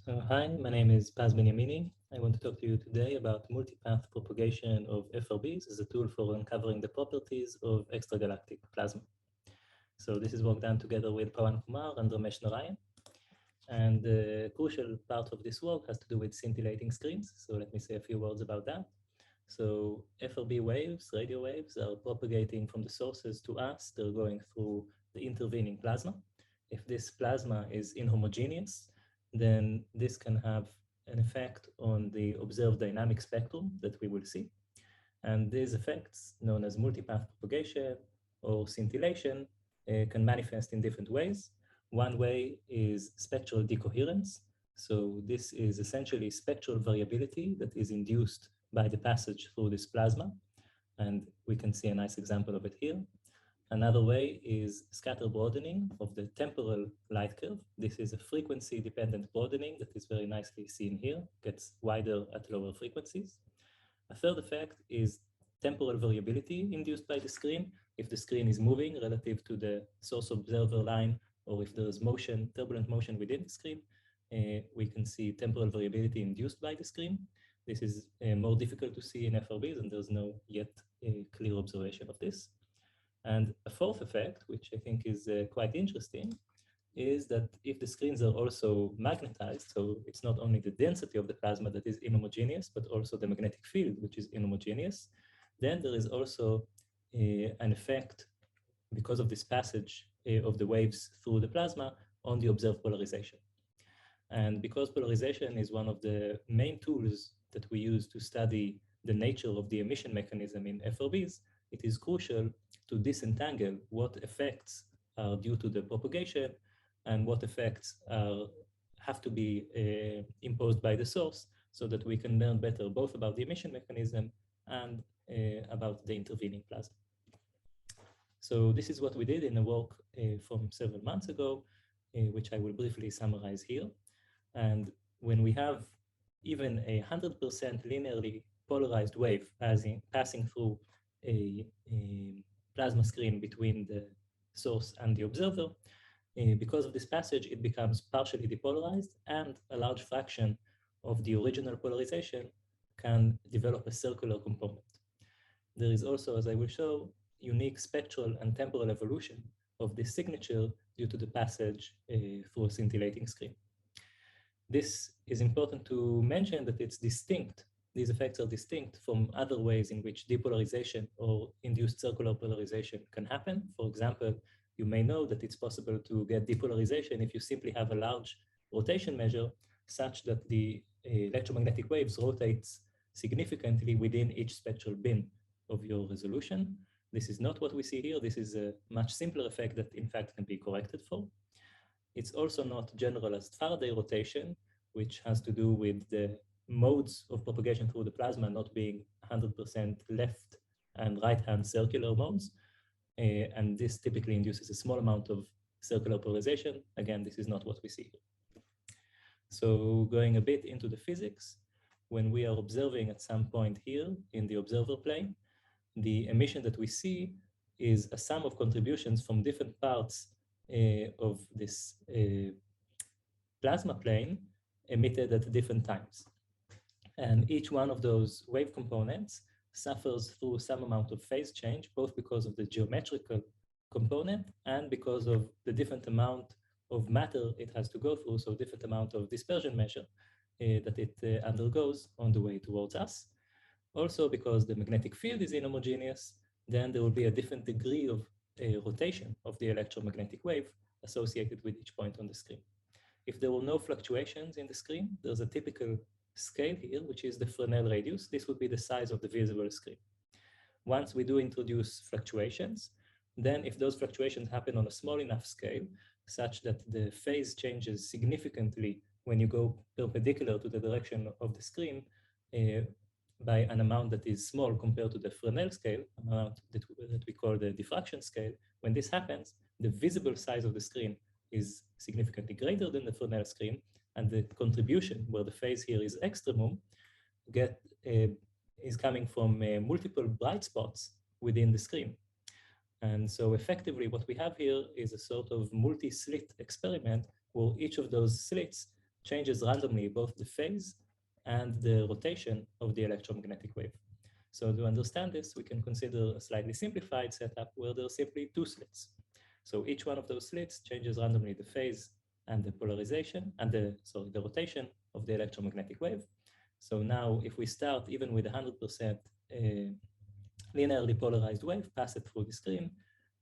Hi, my name is Paz Benyamini. I want to talk to you today about multipath propagation of FRBs as a tool for uncovering the properties of extragalactic plasma. So this is work done together with Pawan Kumar and Ramesh Narayan. And the crucial part of this work has to do with scintillating screens. So let me say a few words about that. So FRB waves, radio waves, are propagating from the sources to us. They're going through the intervening plasma. If this plasma is inhomogeneous, then this can have an effect on the observed dynamic spectrum that we will see. And these effects, known as multipath propagation or scintillation, can manifest in different ways. One way is spectral decoherence. So this is essentially spectral variability that is induced by the passage through this plasma. And we can see a nice example of it here. Another way is scatter broadening of the temporal light curve. This is a frequency-dependent broadening that is very nicely seen here, gets wider at lower frequencies. A third effect is temporal variability induced by the screen. If the screen is moving relative to the source observer line, or if there is motion, turbulent motion within the screen, we can see temporal variability induced by the screen. This is more difficult to see in FRBs, and there's no yet clear observation of this. And a fourth effect, which I think is quite interesting, is that if the screens are also magnetized, so it's not only the density of the plasma that is inhomogeneous, but also the magnetic field, which is inhomogeneous, then there is also an effect because of this passage of the waves through the plasma on the observed polarization. And because polarization is one of the main tools that we use to study the nature of the emission mechanism in FRBs, it is crucial to disentangle what effects are due to the propagation and what effects have to be imposed by the source so that we can learn better both about the emission mechanism and about the intervening plasma. So this is what we did in a work from several months ago, which I will briefly summarize here. And when we have even 100% linearly polarized wave passing through a plasma screen between the source and the observer, because of this passage, it becomes partially depolarized, and a large fraction of the original polarization can develop a circular component. There is also, as I will show, unique spectral and temporal evolution of this signature due to the passage through a scintillating screen. This is important to mention that it's distinct. These effects are distinct from other ways in which depolarization or induced circular polarization can happen. For example, you may know that it's possible to get depolarization if you simply have a large rotation measure such that the electromagnetic waves rotates significantly within each spectral bin of your resolution. This is not what we see here. This is a much simpler effect that in fact can be corrected for. It's also not generalized Faraday rotation, which has to do with the modes of propagation through the plasma not being 100% left and right-hand circular modes. And this typically induces a small amount of circular polarization. Again, this is not what we see here. So going a bit into the physics, when we are observing at some point here in the observer plane, the emission that we see is a sum of contributions from different parts of this plasma plane emitted at different times. And each one of those wave components suffers through some amount of phase change, both because of the geometrical component and because of the different amount of matter it has to go through, so different amount of dispersion measure that it undergoes on the way towards us. Also, because the magnetic field is inhomogeneous, then there will be a different degree of rotation of the electromagnetic wave associated with each point on the screen. If there were no fluctuations in the screen, there's a typical scale here, which is the Fresnel radius. This would be the size of the visible screen. Once we do introduce fluctuations, then if those fluctuations happen on a small enough scale, such that the phase changes significantly when you go perpendicular to the direction of the screen, by an amount that is small compared to the Fresnel scale, amount that we call the diffraction scale, when this happens, the visible size of the screen is significantly greater than the Fresnel screen, and the contribution, where the phase here is extremum, is coming from multiple bright spots within the screen. And so effectively what we have here is a sort of multi-slit experiment where each of those slits changes randomly both the phase and the rotation of the electromagnetic wave. So to understand this, we can consider a slightly simplified setup where there are simply two slits. So each one of those slits changes randomly the phase and the polarization and the rotation of the electromagnetic wave. So now if we start even with 100% linearly polarized wave, pass it through the screen,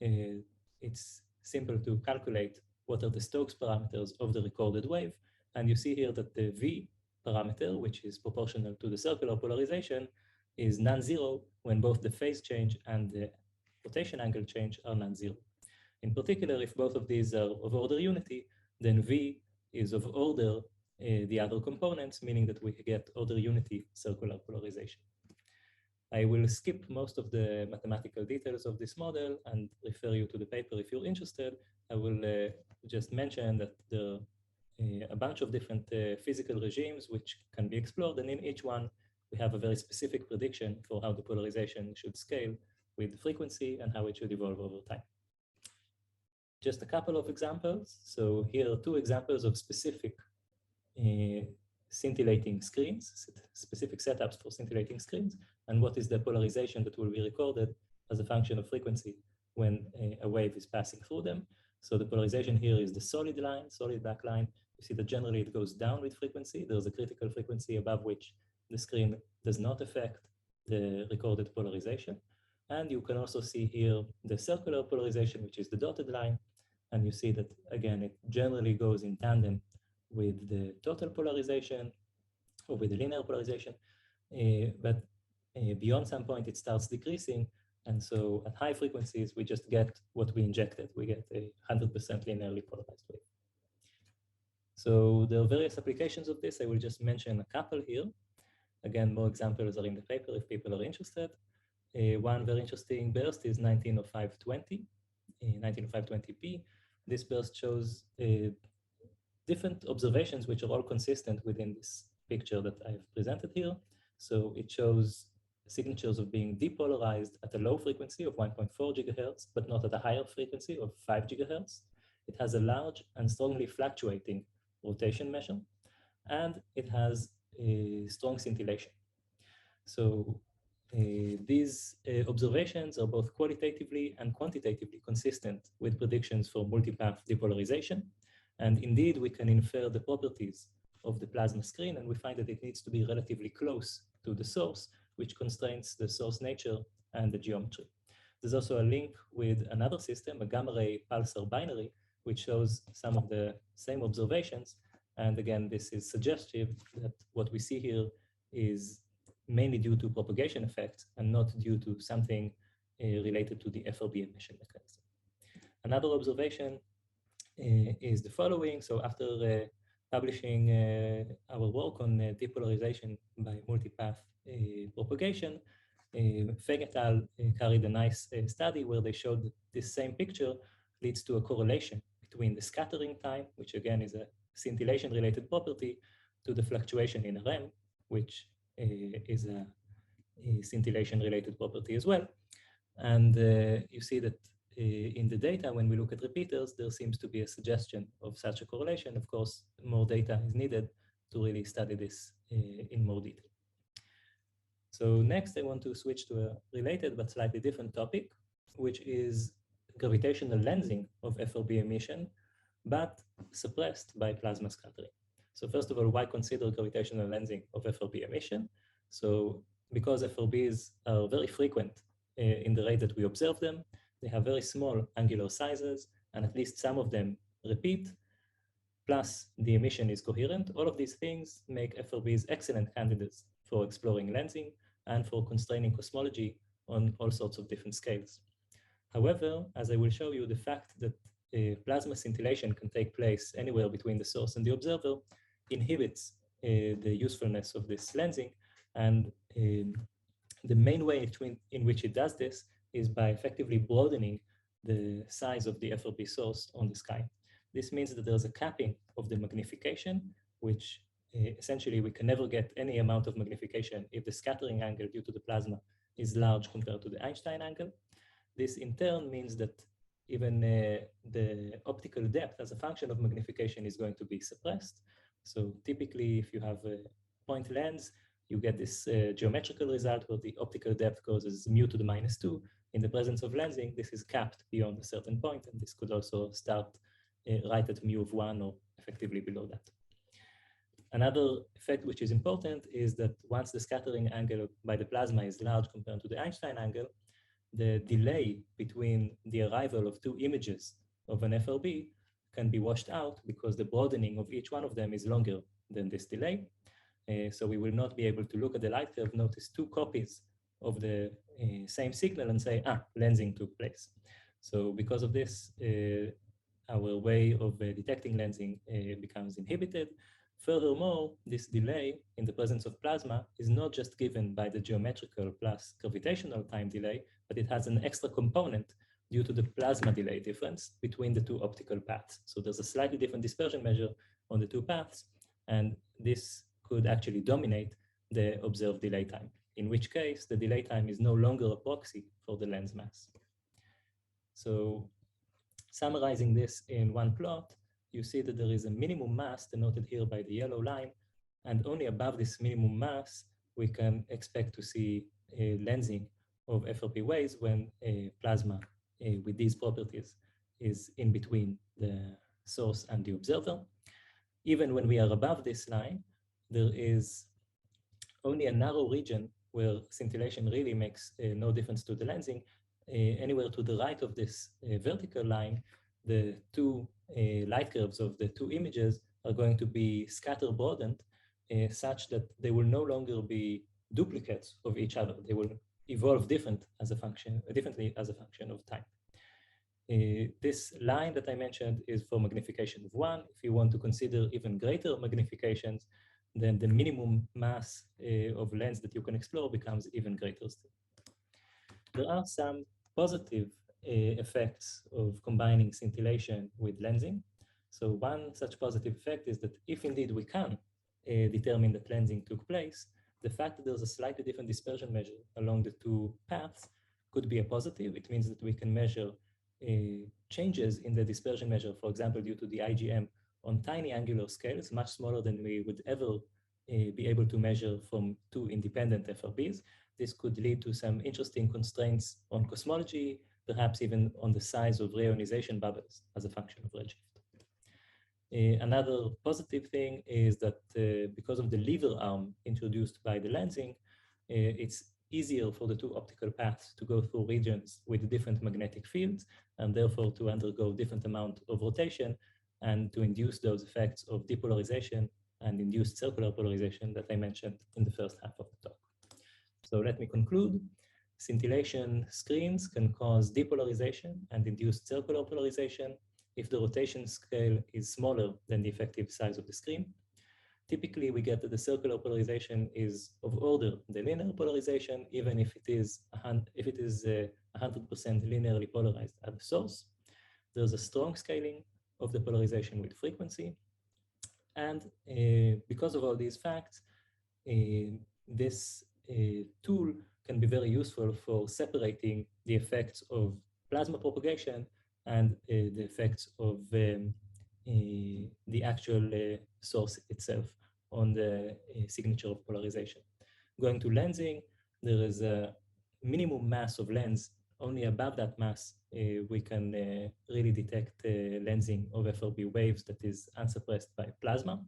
it's simple to calculate what are the Stokes parameters of the recorded wave. And you see here that the V parameter, which is proportional to the circular polarization, is non-zero when both the phase change and the rotation angle change are non-zero. In particular, if both of these are of order unity, then V is of order the other components, meaning that we get order unity circular polarization. I will skip most of the mathematical details of this model and refer you to the paper if you're interested. I will just mention that there are a bunch of different physical regimes which can be explored, and in each one we have a very specific prediction for how the polarization should scale with frequency and how it should evolve over time. Just a couple of examples. So here are two examples of specific scintillating screens, specific setups for scintillating screens, and what is the polarization that will be recorded as a function of frequency when a wave is passing through them. So the polarization here is the solid line, solid black line. You see that generally it goes down with frequency. There's a critical frequency above which the screen does not affect the recorded polarization. And you can also see here the circular polarization, which is the dotted line. And you see that, again, it generally goes in tandem with the total polarization or with the linear polarization. But beyond some point, it starts decreasing. And so at high frequencies, we just get what we injected. We get a 100% linearly polarized wave. So there are various applications of this. I will just mention a couple here. Again, more examples are in the paper if people are interested. One very interesting burst is 190520, 190520p. This burst shows different observations which are all consistent within this picture that I've presented here. So it shows signatures of being depolarized at a low frequency of 1.4 gigahertz, but not at a higher frequency of 5 gigahertz. It has a large and strongly fluctuating rotation measure, and it has a strong scintillation. So these observations are both qualitatively and quantitatively consistent with predictions for multipath depolarization. And indeed, we can infer the properties of the plasma screen, and we find that it needs to be relatively close to the source, which constrains the source nature and the geometry. There's also a link with another system, a gamma ray pulsar binary, which shows some of the same observations. And again, this is suggestive that what we see here is mainly due to propagation effects and not due to something related to the FRB emission mechanism. Another observation is the following. So after publishing our work on depolarization by multipath propagation, Feng et al. Carried a nice study where they showed that this same picture leads to a correlation between the scattering time, which again is a scintillation-related property, to the fluctuation in REM, which is a scintillation-related property as well. And you see that in the data, when we look at repeaters, there seems to be a suggestion of such a correlation. Of course, more data is needed to really study this in more detail. So next, I want to switch to a related but slightly different topic, which is gravitational lensing of FRB emission, but suppressed by plasma scattering. So first of all, why consider gravitational lensing of FRB emission? So because FRBs are very frequent in the rate that we observe them, they have very small angular sizes, and at least some of them repeat, plus the emission is coherent. All of these things make FRBs excellent candidates for exploring lensing and for constraining cosmology on all sorts of different scales. However, as I will show you, the fact that plasma scintillation can take place anywhere between the source and the observer inhibits the usefulness of this lensing. And the main way in which it does this is by effectively broadening the size of the FRB source on the sky. This means that there's a capping of the magnification, which essentially we can never get any amount of magnification if the scattering angle due to the plasma is large compared to the Einstein angle. This in turn means that even the optical depth as a function of magnification is going to be suppressed, So typically, if you have a point lens, you get this geometrical result where the optical depth goes as mu to the -2. In the presence of lensing, this is capped beyond a certain point, and this could also start right at mu of 1 or effectively below that. Another effect which is important is that once the scattering angle by the plasma is large compared to the Einstein angle, the delay between the arrival of two images of an FRB can be washed out because the broadening of each one of them is longer than this delay. So we will not be able to look at the light curve, notice two copies of the same signal and say, lensing took place. So because of this, our way of detecting lensing becomes inhibited. Furthermore, this delay in the presence of plasma is not just given by the geometrical plus gravitational time delay, but it has an extra component due to the plasma delay difference between the two optical paths. So there's a slightly different dispersion measure on the two paths, and this could actually dominate the observed delay time, in which case the delay time is no longer a proxy for the lens mass. So summarizing this in one plot, you see that there is a minimum mass denoted here by the yellow line, and only above this minimum mass, we can expect to see a lensing of FRB waves when a plasma with these properties is in between the source and the observer. Even when we are above this line, there is only a narrow region where scintillation really makes no difference to the lensing. Anywhere to the right of this vertical line, the two light curves of the two images are going to be scatter broadened such that they will no longer be duplicates of each other. They will evolve differently as a function of time. This line that I mentioned is for magnification of 1. If you want to consider even greater magnifications, then the minimum mass of lens that you can explore becomes even greater still. There are some positive effects of combining scintillation with lensing. So one such positive effect is that if indeed we can determine that lensing took place, the fact that there's a slightly different dispersion measure along the two paths could be a positive. It means that we can measure changes in the dispersion measure, for example, due to the IgM on tiny angular scales, much smaller than we would ever be able to measure from two independent FRBs. This could lead to some interesting constraints on cosmology, perhaps even on the size of reionization bubbles as a function of redshift. Another positive thing is that because of the lever arm introduced by the lensing, it's easier for the two optical paths to go through regions with different magnetic fields, and therefore to undergo different amount of rotation and to induce those effects of depolarization and induced circular polarization that I mentioned in the first half of the talk. So let me conclude. Scintillation screens can cause depolarization and induced circular polarization if the rotation scale is smaller than the effective size of the screen. Typically, we get that the circular polarization is of order the linear polarization, even if it is 100% linearly polarized at the source. There's a strong scaling of the polarization with frequency. And because of all these facts, this tool can be very useful for separating the effects of plasma propagation and the effects of the actual source itself on the signature of polarization. Going to lensing, there is a minimum mass of lens. Only above that mass, we can really detect lensing of FRB waves that is unsuppressed by plasma.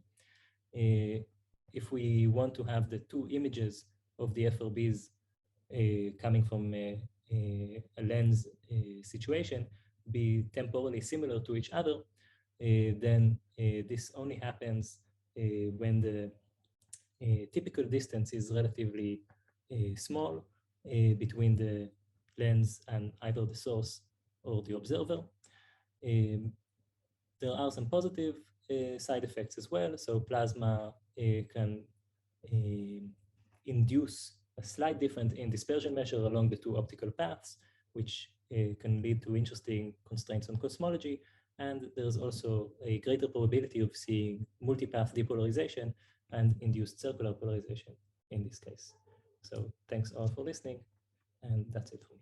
If we want to have the two images of the FRBs coming from a lens situation be temporally similar to each other, then this only happens when the typical distance is relatively small between the lens and either the source or the observer. There are some positive side effects as well. So plasma can induce a slight difference in dispersion measure along the two optical paths, which can lead to interesting constraints on cosmology. And there's also a greater probability of seeing multipath depolarization and induced circular polarization in this case. So thanks all for listening, and that's it for me.